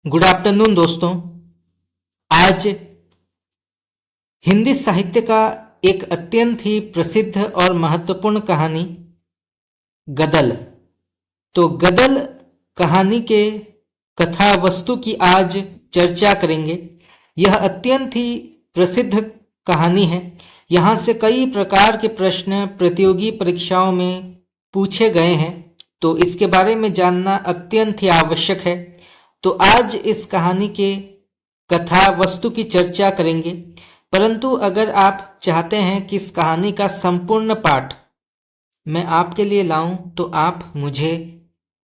Good afternoon दोस्तों। आज हिंदी साहित्य का एक अत्यंत ही प्रसिद्ध और महत्वपूर्ण कहानी गदल। तो गदल कहानी के कथा वस्तु की आज चर्चा करेंगे। यह अत्यंत ही प्रसिद्ध कहानी है। यहाँ से कई प्रकार के प्रश्न प्रतियोगी परीक्षाओं में पूछे गए हैं, तो इसके बारे में जानना अत्यंत ही आवश्यक है। तो आज इस कहानी के कथा वस्तु की चर्चा करेंगे। परंतु अगर आप चाहते हैं कि इस कहानी का संपूर्ण पाठ मैं आपके लिए लाऊं, तो आप मुझे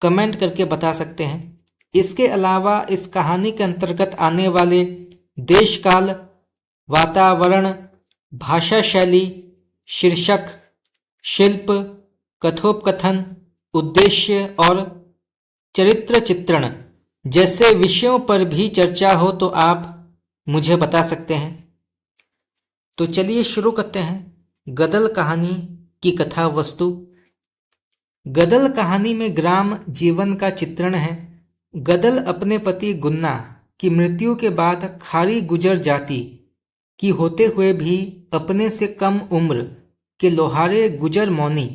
कमेंट करके बता सकते हैं। इसके अलावा इस कहानी के अंतर्गत आने वाले देश काल, वातावरण, भाषा शैली, शीर्षक, शिल्प, कथोपकथन, उद्देश्य और चरित्र चित्रण जैसे विषयों पर भी चर्चा हो तो आप मुझे बता सकते हैं। तो चलिए शुरू करते हैं गदल कहानी की कथा वस्तु। गदल कहानी में ग्राम जीवन का चित्रण है। गदल अपने पति गुन्ना की मृत्यु के बाद खारी गुजर जाति की होते हुए भी अपने से कम उम्र के लोहारे गुजर मौनी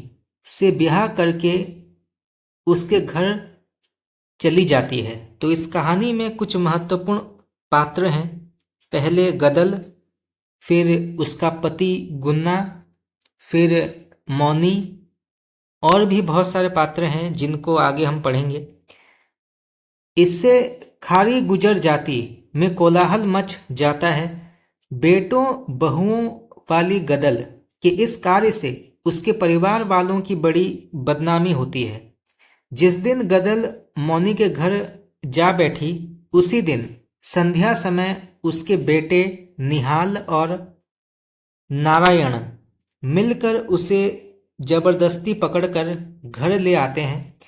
से ब्याह करके उसके घर चली जाती है। तो इस कहानी में कुछ महत्वपूर्ण पात्र हैं। पहले गदल, फिर उसका पति गुन्ना, फिर मौनी, और भी बहुत सारे पात्र हैं जिनको आगे हम पढ़ेंगे। इससे खारी गुजर जाति में कोलाहल मच जाता है। बेटों बहुओं वाली गदल के इस कार्य से उसके परिवार वालों की बड़ी बदनामी होती है। जिस दिन गदल मौनी के घर जा बैठी, उसी दिन संध्या समय उसके बेटे निहाल और नारायण मिलकर उसे जबरदस्ती पकड़कर घर ले आते हैं।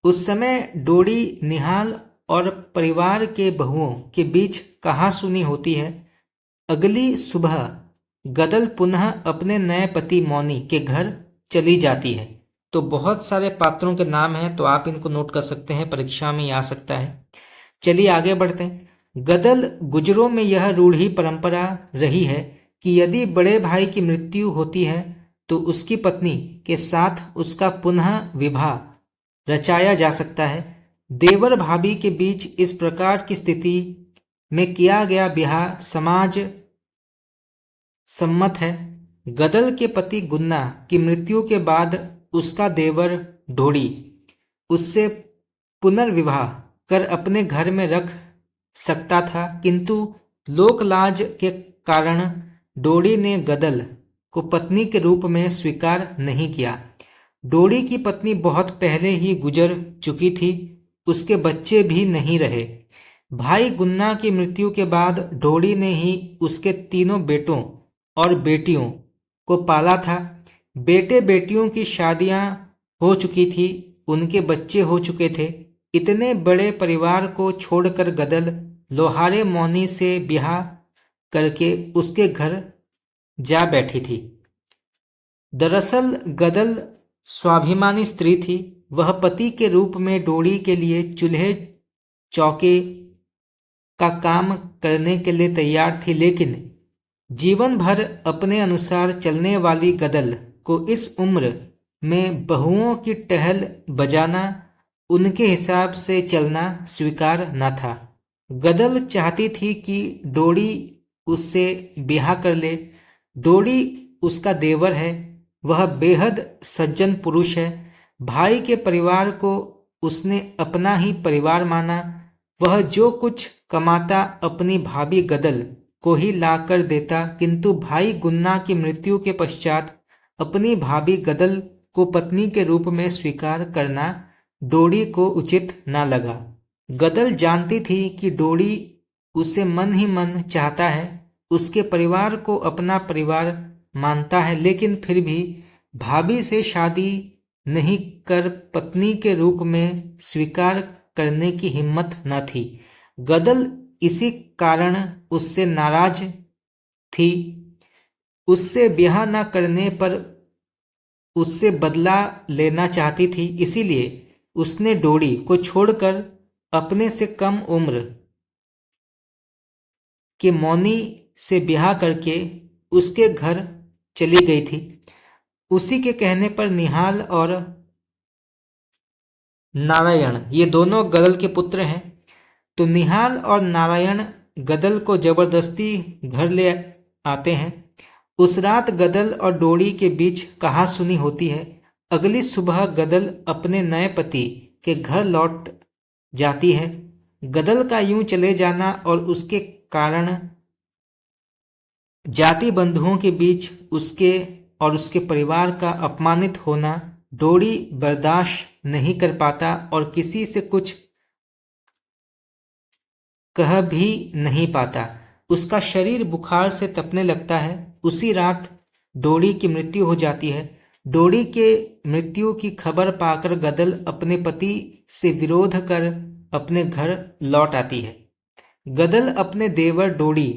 उस समय डोडी निहाल और परिवार के बहुओं के बीच कहासुनी होती है। अगली सुबह गदल पुनः अपने नए पति मौनी के घर चली जाती है। तो बहुत सारे पात्रों के नाम हैं, तो आप इनको नोट कर सकते हैं, परीक्षा में आ सकता है। चलिए आगे बढ़ते हैं। गदल गुजरों में यह रूढ़ी परंपरा रही है कि यदि बड़े भाई की मृत्यु होती है तो उसकी पत्नी के साथ उसका पुनः विवाह रचाया जा सकता है। देवर भाभी के बीच इस प्रकार की स्थिति में किया गया ब्याह समाज सम्मत है। गदल के पति गुन्ना की मृत्यु के बाद उसका देवर ढोड़ी उससे पुनर्विवाह कर अपने घर में रख सकता था, किंतु लोकलाज के कारण डोडी ने गदल को पत्नी के रूप में स्वीकार नहीं किया। डोडी की पत्नी बहुत पहले ही गुजर चुकी थी, उसके बच्चे भी नहीं रहे। भाई गुन्ना की मृत्यु के बाद डोडी ने ही उसके तीनों बेटों और बेटियों को पाला था। बेटे बेटियों की शादियां हो चुकी थी, उनके बच्चे हो चुके थे। इतने बड़े परिवार को छोड़कर गदल लोहारे मौनी से ब्याह करके उसके घर जा बैठी थी। दरअसल गदल स्वाभिमानी स्त्री थी। वह पति के रूप में डोडी के लिए चूल्हे चौके का काम करने के लिए तैयार थी, लेकिन जीवन भर अपने अनुसार चलने वाली गदल को इस उम्र में बहुओं की टहल बजाना, उनके हिसाब से चलना स्वीकार न था। गदल चाहती थी कि डोडी उससे ब्याह कर ले। डोडी उसका देवर है, वह बेहद सज्जन पुरुष है। भाई के परिवार को उसने अपना ही परिवार माना। वह जो कुछ कमाता अपनी भाभी गदल को ही ला कर देता, किंतु भाई गुन्ना की मृत्यु के पश्चात अपनी भाभी गदल को पत्नी के रूप में स्वीकार करना डोडी को उचित न लगा। गदल जानती थी कि डोडी उसे मन ही मन चाहता है, उसके परिवार को अपना परिवार मानता है, लेकिन फिर भी भाभी से शादी नहीं कर पत्नी के रूप में स्वीकार करने की हिम्मत न थी। गदल इसी कारण उससे नाराज थी। उससे ब्याह न करने पर उससे बदला लेना चाहती थी, इसीलिए उसने डोडी को छोड़कर अपने से कम उम्र कि मौनी से ब्याह करके उसके घर चली गई थी। उसी के कहने पर निहाल और नारायण ये दोनों गदल के पुत्र हैं। तो निहाल और नारायण गदल को जबरदस्ती घर ले आते हैं। उस रात गदल और डोरी के बीच कहासुनी होती है। अगली सुबह गदल अपने नए पति के घर लौट जाती है। गदल का यूं चले जाना और उसके कारण जाति बंधुओं के बीच उसके और उसके परिवार का अपमानित होना डोरी बर्दाश्त नहीं कर पाता और किसी से कुछ कह भी नहीं पाता। उसका शरीर बुखार से तपने लगता है। उसी रात डोरी की मृत्यु हो जाती है। डोरी के मृत्यु की खबर पाकर गदल अपने पति से विरोध कर अपने घर लौट आती है। गदल अपने देवर डोरी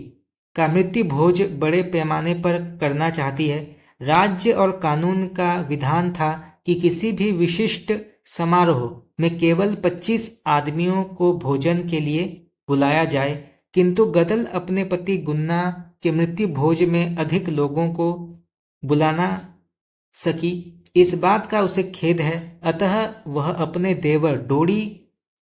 का मृत्यु भोज बड़े पैमाने पर करना चाहती है। राज्य और कानून का विधान था कि किसी भी विशिष्ट समारोह में केवल 25 आदमियों को भोजन के लिए बुलाया जाए, किंतु गदल अपने पति गुन्ना के मृत्यु भोज में अधिक लोगों को बुलाना सकी। इस बात का उसे खेद है, अतः वह अपने देवर डोरी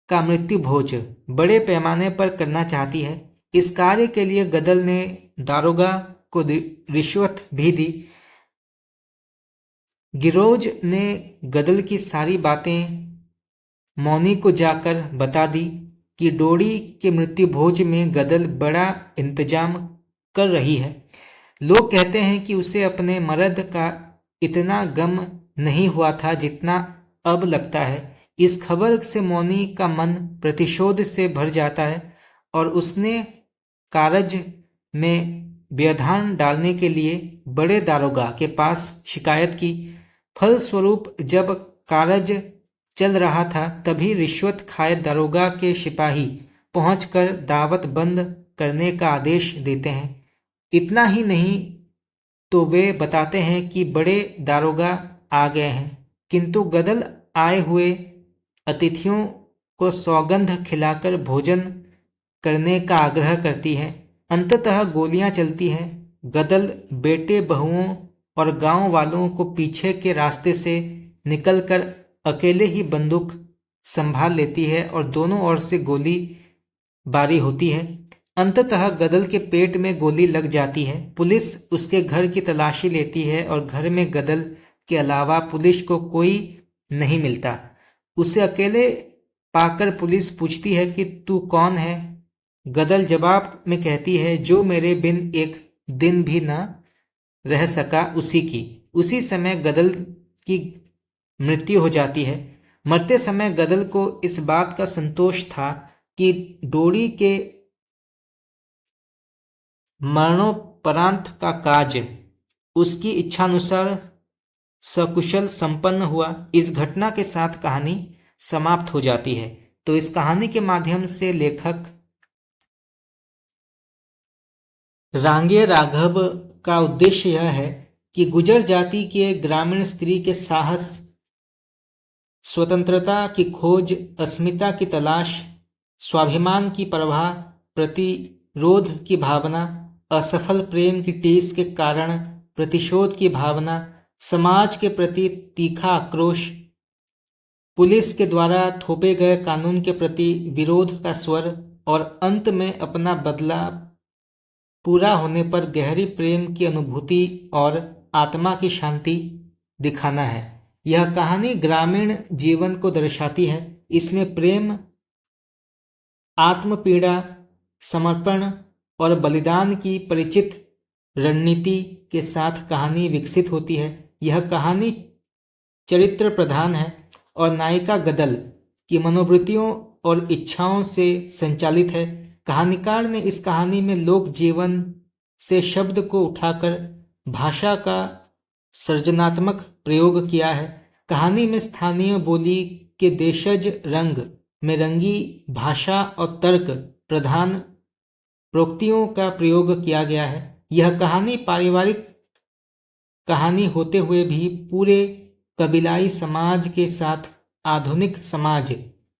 का मृत्यु भोज बड़े पैमाने पर करना चाहती है। इस कार्य के लिए गदल ने दारोगा को रिश्वत भी दी। गिरोज ने गदल की सारी बातें मौनी को जाकर बता दी कि डोरी के मृत्यु भोज में गदल बड़ा इंतजाम कर रही है। लोग कहते हैं कि उसे अपने मर्द का इतना गम नहीं हुआ था जितना अब लगता है। इस खबर से मौनी का मन प्रतिशोध से भर जाता है और उसने कारज में व्यवधान डालने के लिए बड़े दारोगा के पास शिकायत की। फलस्वरूप जब कारज चल रहा था तभी रिश्वत खाए दारोगा के सिपाही पहुंचकर दावत बंद करने का आदेश देते हैं। इतना ही नहीं तो वे बताते हैं कि बड़े दारोगा आ गए हैं, किंतु गदल आए हुए अतिथियों को सौगंध खिलाकर भोजन करने का आग्रह करती है। अंततः गोलियां चलती हैं। गदल बेटे बहुओं और गांव वालों को पीछे के रास्ते से निकलकर अकेले ही बंदूक संभाल लेती है और दोनों ओर से गोली बारी होती है। अंततः गदल के पेट में गोली लग जाती है। पुलिस उसके घर की तलाशी लेती है और घर में गदल के अलावा पुलिस को कोई नहीं मिलता। उसे अकेले पाकर पुलिस पूछती है कि तू कौन है। गदल जवाब में कहती है, जो मेरे बिन एक दिन भी न रह सका उसी की। उसी समय गदल की मृत्यु हो जाती है। मरते समय गदल को इस बात का संतोष था कि डोरी के मरणोपरांत का कार्य उसकी इच्छानुसार सकुशल संपन्न हुआ। इस घटना के साथ कहानी समाप्त हो जाती है। तो इस कहानी के माध्यम से लेखक रांगे राघव का उद्देश्य यह है कि गुर्जर जाति के ग्रामीण स्त्री के साहस, स्वतंत्रता की खोज, अस्मिता की तलाश, स्वाभिमान की परवाह, प्रतिरोध की भावना, असफल प्रेम की टीस के कारण प्रतिशोध की भावना, समाज के प्रति तीखा आक्रोश, पुलिस के द्वारा थोपे गए कानून के प्रति विरोध का स्वर और अंत में अपना बदला पूरा होने पर गहरी प्रेम की अनुभूति और आत्मा की शांति दिखाना है। यह कहानी ग्रामीण जीवन को दर्शाती है। इसमें प्रेम, आत्मपीड़ा, समर्पण और बलिदान की परिचित रणनीति के साथ कहानी विकसित होती है। यह कहानी चरित्र प्रधान है और नायिका गदल की मनोवृत्तियों और इच्छाओं से संचालित है। कहानीकार ने इस कहानी में लोक जीवन से शब्द को उठाकर भाषा का सृजनात्मक प्रयोग किया है। कहानी में स्थानीय बोली के देशज रंग में रंगी भाषा और तर्क प्रधान प्रोक्तियों का प्रयोग किया गया है। यह कहानी पारिवारिक कहानी होते हुए भी पूरे कबीलाई समाज के साथ आधुनिक समाज,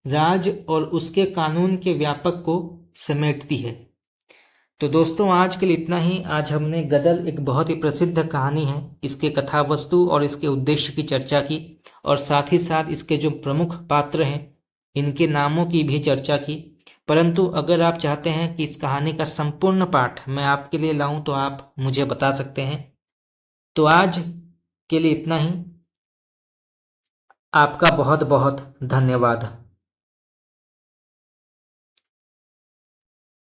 राज और उसके कानून के व्यापक को समेटती है। तो दोस्तों आज के लिए इतना ही। आज हमने गदर एक बहुत ही प्रसिद्ध कहानी है, इसके कथा वस्तु और इसके उद्देश्य की चर्चा की, और साथ ही साथ इसके जो प्रमुख पात्र हैं इनके नामों की भी चर्चा की। परंतु अगर आप चाहते हैं कि इस कहानी का संपूर्ण पाठ मैं आपके लिए लाऊं तो आप मुझे बता सकते हैं। तो आज के लिए इतना ही। आपका बहुत बहुत धन्यवाद।